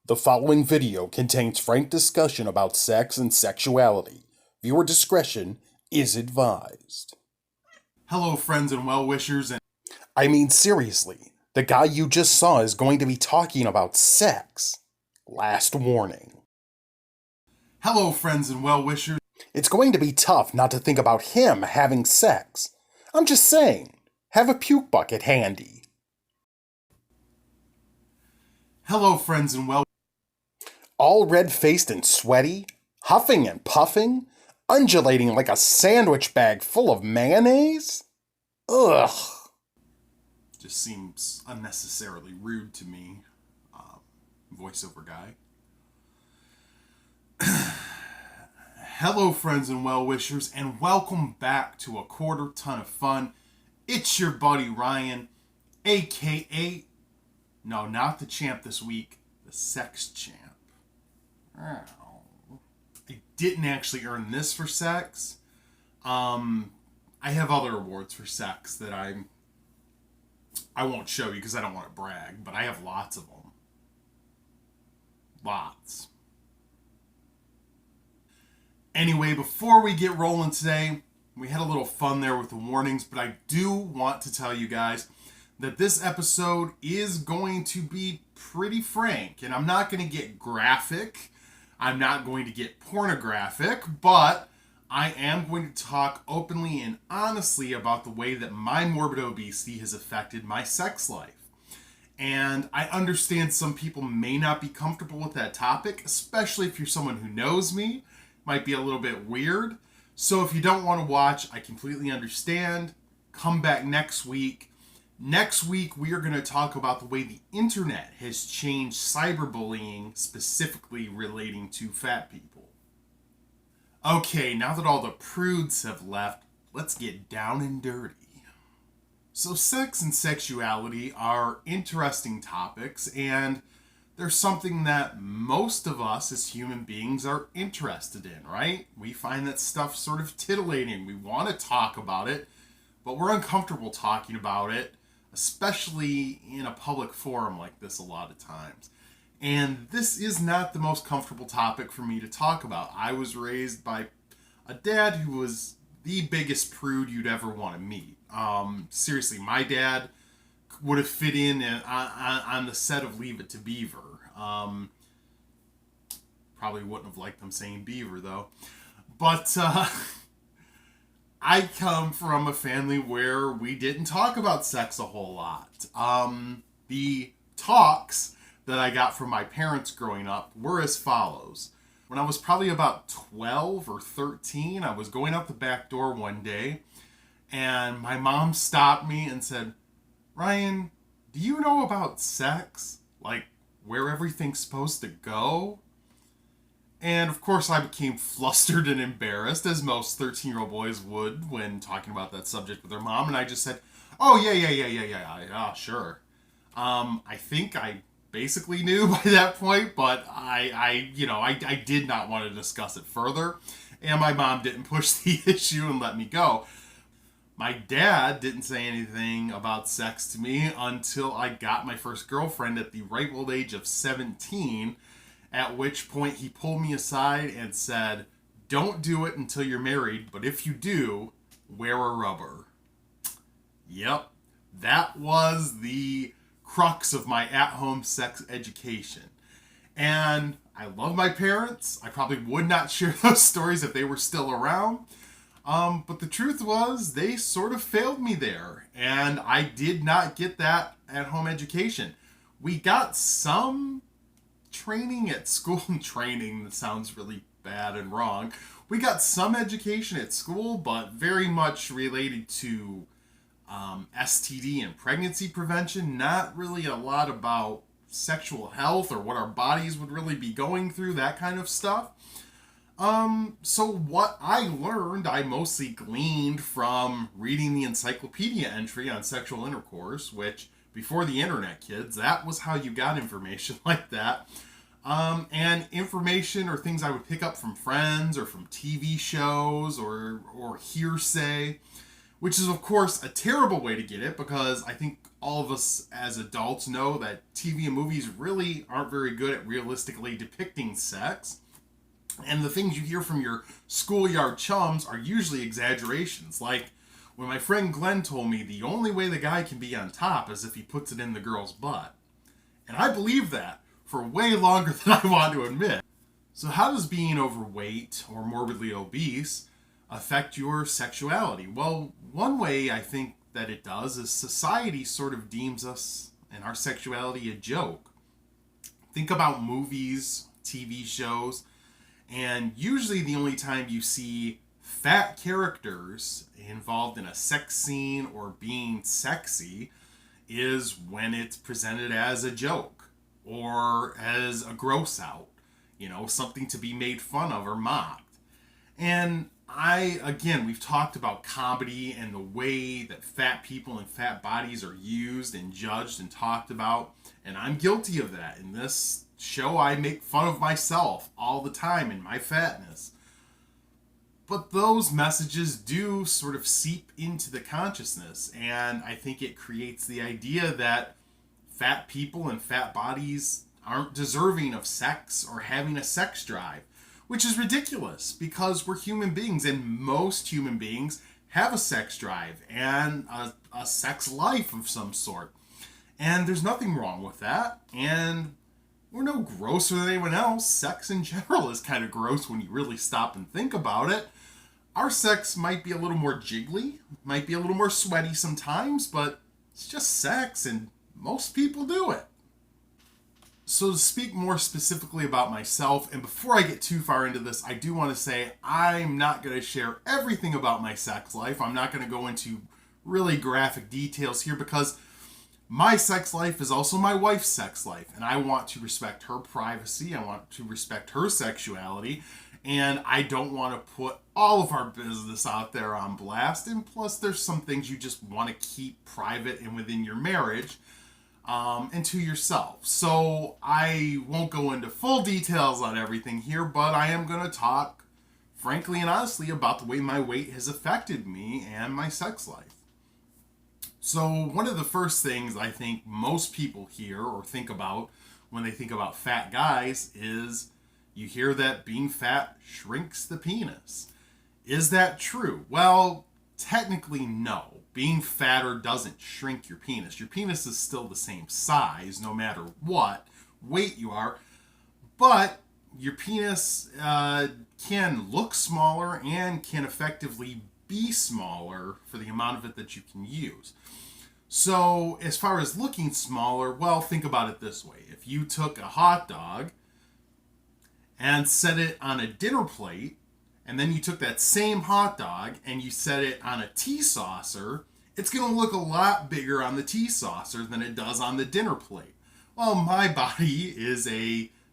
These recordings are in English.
The following video contains frank discussion about sex and sexuality. Viewer discretion is advised. Hello, friends and well-wishers. I mean, seriously, the guy you just saw is going to be talking about sex. Last warning. Hello, friends and well-wishers. It's going to be tough not to think about him having sex. I'm just saying, have a puke bucket handy. Hello, friends and well. All red-faced and sweaty, huffing and puffing, undulating like a sandwich bag full of mayonnaise? Ugh. Just seems unnecessarily rude to me, voiceover guy. Hello, friends and well-wishers, and welcome back to A Quarter Ton of Fun. It's your buddy Ryan, a.k.a. No, not the champ this week, the sex champ. I didn't actually earn this for sex. I have other awards for sex that I won't show you because I don't want to brag, but I have lots of them. Lots. Anyway, before we get rolling today, we had a little fun there with the warnings, but I do want to tell you guys that this episode is going to be pretty frank, and I'm not going to get graphic. I'm not going to get pornographic, but I am going to talk openly and honestly about the way that my morbid obesity has affected my sex life. And I understand some people may not be comfortable with that topic, especially if you're someone who knows me. Might be a little bit weird. So if you don't want to watch, I completely understand. Come back next week. Next week, we are going to talk about the way the internet has changed cyberbullying, specifically relating to fat people. Okay, now that all the prudes have left, let's get down and dirty. So sex and sexuality are interesting topics, and they're something that most of us as human beings are interested in, right? We find that stuff sort of titillating. We want to talk about it, but we're uncomfortable talking about it, especially in a public forum like this a lot of times. And this is not the most comfortable topic for me to talk about. I was raised by a dad who was the biggest prude you'd ever want to meet. Seriously, my dad would have fit in on the set of Leave It to Beaver. Probably wouldn't have liked them saying Beaver, though. But I come from a family where we didn't talk about sex a whole lot. The talks that I got from my parents growing up were as follows. When I was probably about 12 or 13, I was going out the back door one day, and my mom stopped me and said, "Ryan, do you know about sex? Like, where everything's supposed to go?" And of course I became flustered and embarrassed, as most 13-year-old boys would when talking about that subject with their mom. And I just said, "Oh, yeah, sure." I think I basically knew by that point, but I did not want to discuss it further. And my mom didn't push the issue and let me go. My dad didn't say anything about sex to me until I got my first girlfriend at the ripe old age of 17, at which point he pulled me aside and said, "Don't do it until you're married, but if you do, wear a rubber." Yep, that was the crux of my at-home sex education. And I love my parents. I probably would not share those stories if they were still around. But the truth was, they sort of failed me there, and I did not get that at-home education. We got some training at school. Training, that sounds really bad and wrong. We got some education at school, but very much related to STD and pregnancy prevention. Not really a lot about sexual health or what our bodies would really be going through, that kind of stuff. So what I learned, I mostly gleaned from reading the encyclopedia entry on sexual intercourse, which, before the internet, kids, that was how you got information like that. And information or things I would pick up from friends or from TV shows or hearsay, which is, of course, a terrible way to get it, because I think all of us as adults know that TV and movies really aren't very good at realistically depicting sex. And the things you hear from your schoolyard chums are usually exaggerations. Like when my friend Glenn told me the only way the guy can be on top is if he puts it in the girl's butt. And I believe that for way longer than I want to admit. So how does being overweight or morbidly obese affect your sexuality? Well, one way I think that it does is society sort of deems us and our sexuality a joke. Think about movies, TV shows, and usually the only time you see fat characters involved in a sex scene or being sexy is when it's presented as a joke or as a gross out, something to be made fun of or mocked. And we've talked about comedy and the way that fat people and fat bodies are used and judged and talked about. And I'm guilty of that. In this show, I make fun of myself all the time in my fatness. But those messages do sort of seep into the consciousness. And I think it creates the idea that fat people and fat bodies aren't deserving of sex or having a sex drive. Which is ridiculous because we're human beings and most human beings have a sex drive and a sex life of some sort. And there's nothing wrong with that. And we're no grosser than anyone else. Sex in general is kind of gross when you really stop and think about it. Our sex might be a little more jiggly, might be a little more sweaty sometimes, but it's just sex and most people do it. So to speak more specifically about myself, and before I get too far into this, I do want to say I'm not going to share everything about my sex life. I'm not going to go into really graphic details here because my sex life is also my wife's sex life, and I want to respect her privacy. I want to respect her sexuality, and I don't want to put all of our business out there on blast. And plus, there's some things you just want to keep private and within your marriage. And to yourself. So I won't go into full details on everything here, but I am going to talk frankly and honestly about the way my weight has affected me and my sex life. So one of the first things I think most people hear or think about when they think about fat guys is you hear that being fat shrinks the penis. Is that true? Well, technically no. Being fatter doesn't shrink your penis. Your penis is still the same size no matter what weight you are, but your penis can look smaller and can effectively be smaller for the amount of it that you can use. So as far as looking smaller, well, think about it this way. If you took a hot dog and set it on a dinner plate, and then you took that same hot dog and you set it on a tea saucer, it's going to look a lot bigger on the tea saucer than it does on the dinner plate. Well, my body is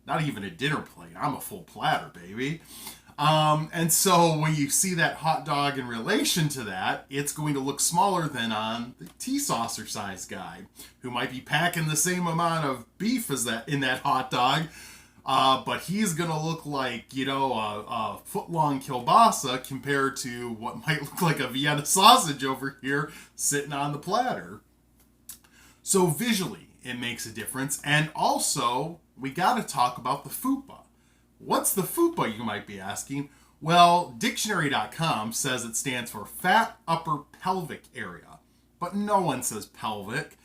not even a dinner plate. I'm a full platter, baby. And so when you see that hot dog in relation to that, it's going to look smaller than on the tea saucer size guy, who might be packing the same amount of beef as that in that hot dog. But he's going to look like, a foot-long kielbasa compared to what might look like a Vienna sausage over here sitting on the platter. So visually, it makes a difference. And also, we got to talk about the fupa. What's the fupa, you might be asking? Well, dictionary.com says it stands for fat upper pelvic area. But no one says pelvic.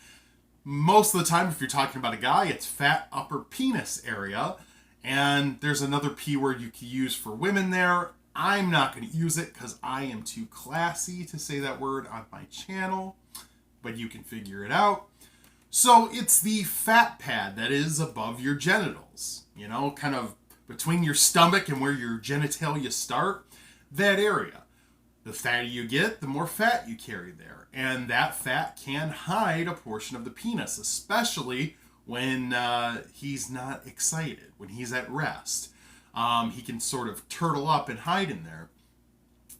Most of the time, if you're talking about a guy, it's fat upper penis area. And there's another P word you can use for women there. I'm not going to use it because I am too classy to say that word on my channel, but you can figure it out. So it's the fat pad that is above your genitals, kind of between your stomach and where your genitalia start, that area. The fatter you get, the more fat you carry there. And that fat can hide a portion of the penis, especially when he's not excited, when he's at rest. He can sort of turtle up and hide in there.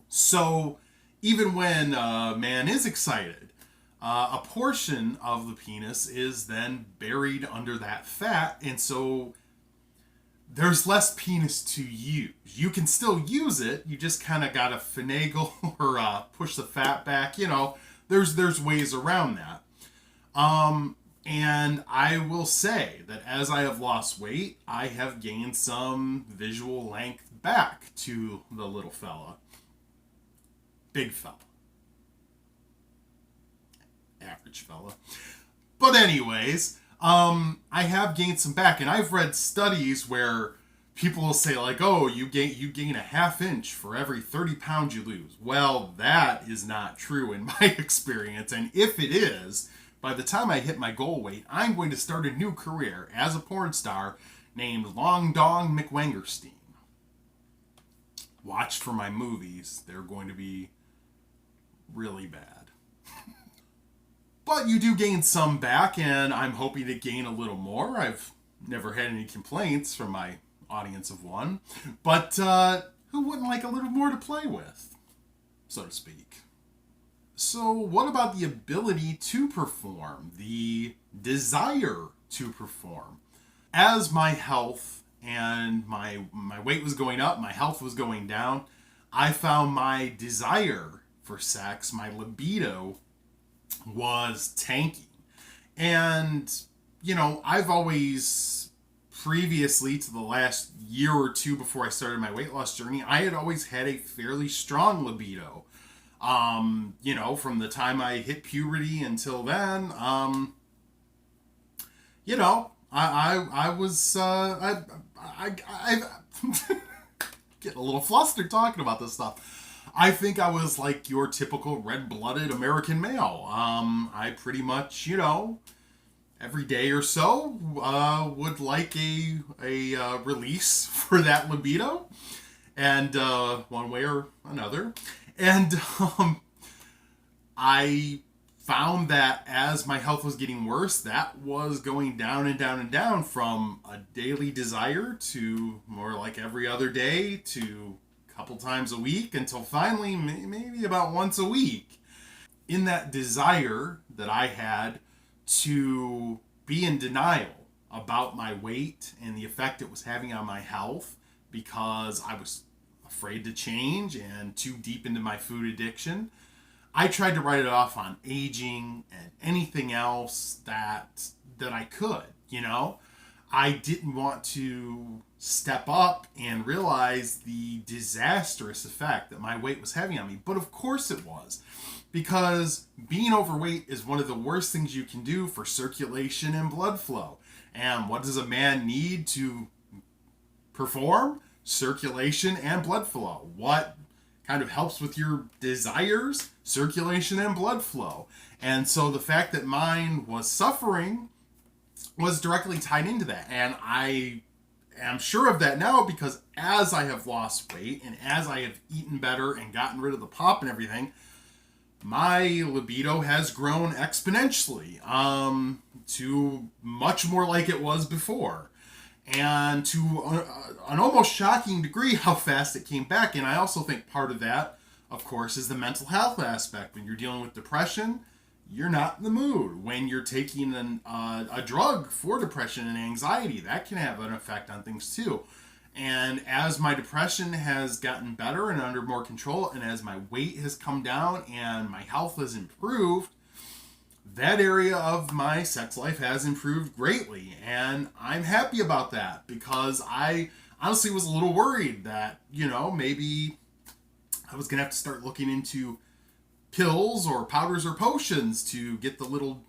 So even when a man is excited, a portion of the penis is then buried under that fat, and so there's less penis to use. You can still use it, you just kind of gotta finagle or push the fat back, there's ways around that. And I will say that as I have lost weight, I have gained some visual length back to the little fella. Big fella. Average fella. But anyways, I have gained some back, and I've read studies where people will say like, "Oh, you gain a half inch for every 30 pounds you lose." Well, that is not true in my experience, and if it is, by the time I hit my goal weight, I'm going to start a new career as a porn star named Long Dong McWangerstein. Watch for my movies; they're going to be really bad. But you do gain some back, and I'm hoping to gain a little more. I've never had any complaints from my audience of one. But who wouldn't like a little more to play with, so to speak? So what about the ability to perform, the desire to perform? As my health and my weight was going up, my health was going down, I found my desire for sex, my libido, was tanking. And, I've always, previously to the last year or two before I started my weight loss journey, I had always had a fairly strong libido. From the time I hit puberty until then, I was, I getting a little flustered talking about this stuff. I think I was like your typical red-blooded American male. I pretty much, every day or so would like a release for that libido, and one way or another. And I found that as my health was getting worse, that was going down and down and down from a daily desire to more like every other day to couple times a week until finally maybe about once a week. In that desire that I had to be in denial about my weight and the effect it was having on my health, because I was afraid to change and too deep into my food addiction, I tried to write it off on aging and anything else that I could, I didn't want to step up and realize the disastrous effect that my weight was having on me. But of course it was, because being overweight is one of the worst things you can do for circulation and blood flow. And what does a man need to perform? Circulation and blood flow. What kind of helps with your desires? Circulation and blood flow. And so the fact that mine was suffering was directly tied into that. And I am sure of that now, because as I have lost weight and as I have eaten better and gotten rid of the pop and everything, my libido has grown exponentially to much more like it was before. And to an almost shocking degree how fast it came back. And I also think part of that, of course, is the mental health aspect. When you're dealing with depression, you're not in the mood. When you're taking a drug for depression and anxiety, that can have an effect on things too. And as my depression has gotten better and under more control, and as my weight has come down and my health has improved, that area of my sex life has improved greatly. And I'm happy about that, because I honestly was a little worried that, maybe I was going to have to start looking into pills or powders or potions to get the little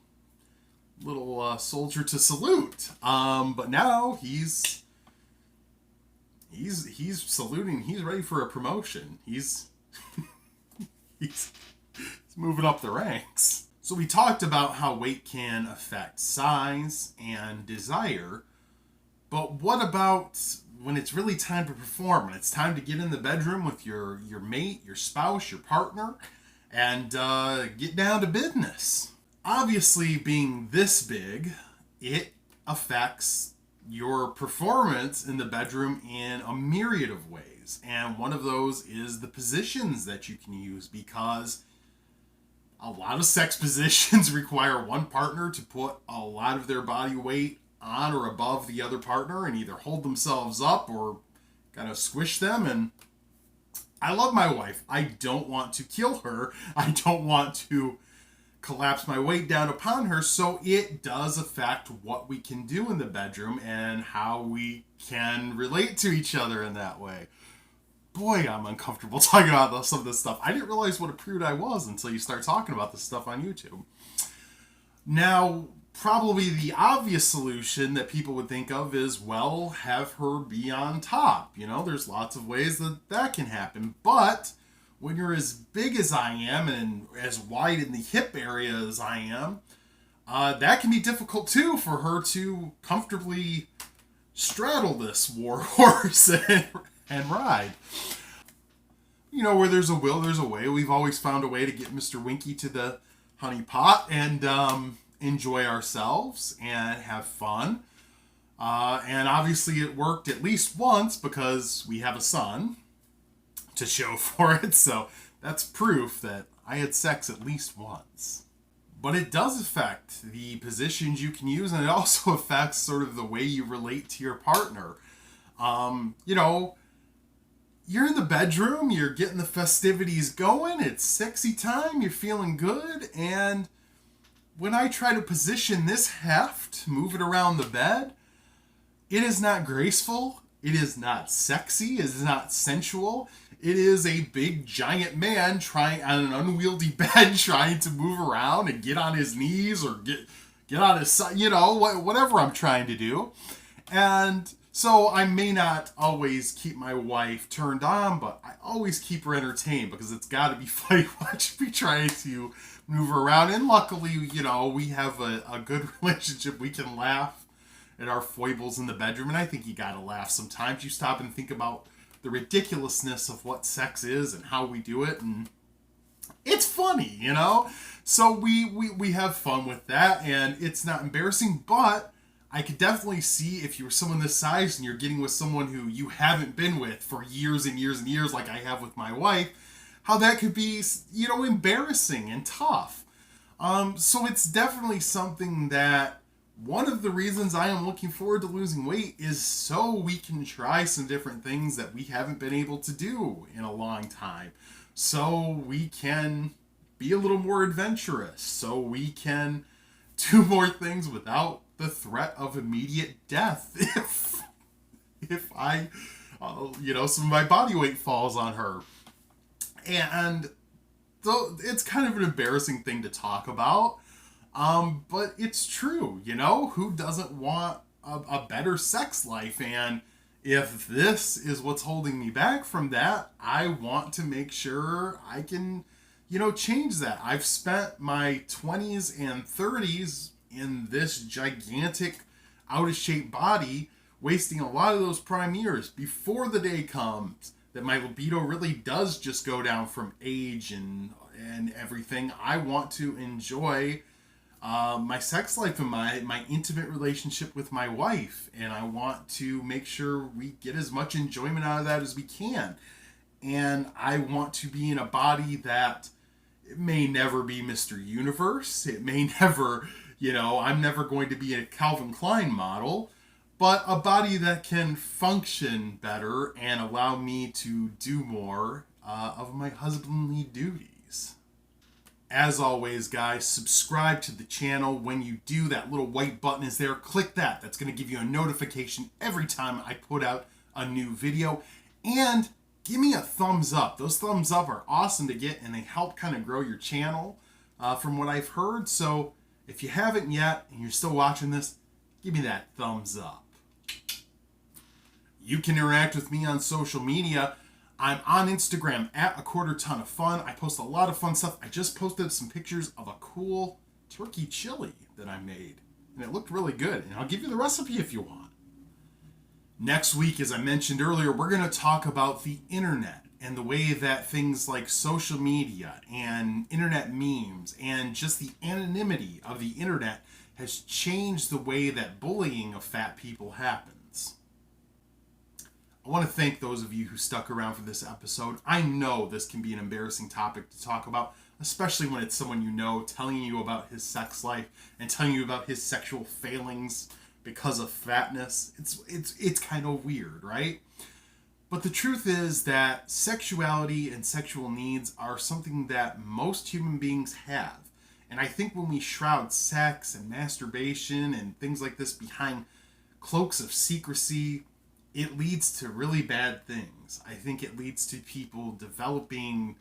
soldier to salute. But now he's saluting. He's ready for a promotion. He's moving up the ranks. So we talked about how weight can affect size and desire, but what about when it's really time to perform, when it's time to get in the bedroom with your mate, your spouse, your partner, and get down to business? Obviously, being this big, it affects your performance in the bedroom in a myriad of ways. And one of those is the positions that you can use, because a lot of sex positions require one partner to put a lot of their body weight on or above the other partner and either hold themselves up or kind of squish them. And I love my wife. I don't want to kill her. I don't want to collapse my weight down upon her. So it does affect what we can do in the bedroom and how we can relate to each other in that way. Boy, I'm uncomfortable talking about some of this stuff. I didn't realize what a prude I was until you start talking about this stuff on YouTube. Now, probably the obvious solution that people would think of is, well, have her be on top. You know, there's lots of ways that can happen. But when you're as big as I am and as wide in the hip area as I am, that can be difficult too for her to comfortably straddle this war horse and ride. You know, where there's a will, there's a way. We've always found a way to get Mr. Winky to the honey pot and enjoy ourselves and have fun. And obviously it worked at least once because we have a son to show for it. So that's proof that I had sex at least once. But it does affect the positions you can use, and it also affects sort of the way you relate to your partner. You know, you're in the bedroom, you're getting the festivities going, it's sexy time, you're feeling good, and when I try to position this heft, move it around the bed, it is not graceful, it is not sexy, it is not sensual. It is a big giant man trying on an unwieldy bed, trying to move around and get on his knees or get on his side, you know, whatever I'm trying to do. And so I may not always keep my wife turned on, but I always keep her entertained because it's got to be funny watching me trying to move her around. And luckily, you know, we have a good relationship. We can laugh at our foibles in the bedroom. And I think you got to laugh sometimes. You stop and think about the ridiculousness of what sex is and how we do it, and it's funny, you know? So we have fun with that, and it's not embarrassing, but I could definitely see if you were someone this size and you're getting with someone who you haven't been with for years and years and years, like I have with my wife, how that could be, you know, embarrassing and tough. So it's definitely something that one of the reasons I am looking forward to losing weight is so we can try some different things that we haven't been able to do in a long time. So we can be a little more adventurous. So we can do more things without the threat of immediate death if I, you know, some of my body weight falls on her. And so it's kind of an embarrassing thing to talk about. But it's true, you know, who doesn't want a better sex life? And if this is what's holding me back from that, I want to make sure I can, you know, change that. I've spent my 20s and 30s in this gigantic, out of shape body, wasting a lot of those prime years before the day comes that my libido really does just go down from age and everything. I want to enjoy my sex life and my intimate relationship with my wife, and I want to make sure we get as much enjoyment out of that as we can. And I want to be in a body that it may never be Mr. Universe, it may never, you know, I'm never going to be a Calvin Klein model, but a body that can function better and allow me to do more of my husbandly duties. As always, guys, subscribe to the channel. When you do, that little white button is there. Click that. That's going to give you a notification every time I put out a new video. And give me a thumbs up. Those thumbs up are awesome to get, and they help kind of grow your channel from what I've heard. So if you haven't yet and you're still watching this, give me that thumbs up. You can interact with me on social media. I'm on Instagram at A Quarter Ton of Fun. I post a lot of fun stuff. I just posted some pictures of a cool turkey chili that I made, and it looked really good. And I'll give you the recipe if you want. Next week, as I mentioned earlier, we're going to talk about the internet and the way that things like social media and internet memes and just the anonymity of the internet has changed the way that bullying of fat people happens. I want to thank those of you who stuck around for this episode. I know this can be an embarrassing topic to talk about, especially when it's someone you know telling you about his sex life and telling you about his sexual failings because of fatness. It's kind of weird, right? But the truth is that sexuality and sexual needs are something that most human beings have. And I think when we shroud sex and masturbation and things like this behind cloaks of secrecy, it leads to really bad things. I think it leads to people developing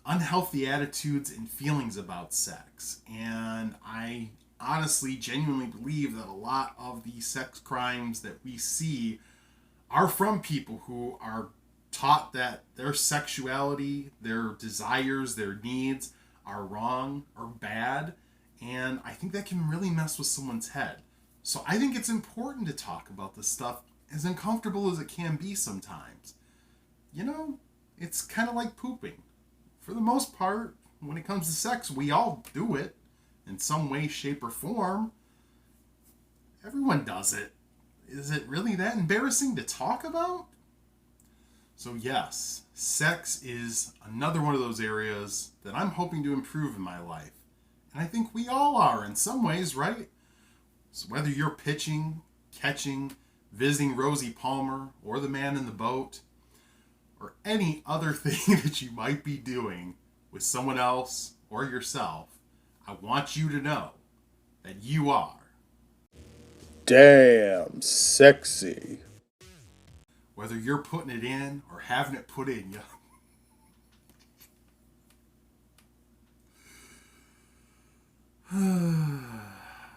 unhealthy attitudes and feelings about sex. And I honestly, genuinely believe that a lot of the sex crimes that we see are from people who are taught that their sexuality, their desires, their needs are wrong or bad. And I think that can really mess with someone's head. So I think it's important to talk about this stuff, as uncomfortable as it can be sometimes. You know, it's kind of like pooping. For the most part, when it comes to sex, we all do it in some way, shape, or form. Everyone does it. Is it really that embarrassing to talk about? So yes, sex is another one of those areas that I'm hoping to improve in my life. And I think we all are in some ways, right? So whether you're pitching, catching, visiting Rosie Palmer, or the man in the boat, or any other thing that you might be doing with someone else or yourself, I want you to know that you are Damn sexy. whether you're putting it in or having it put in you.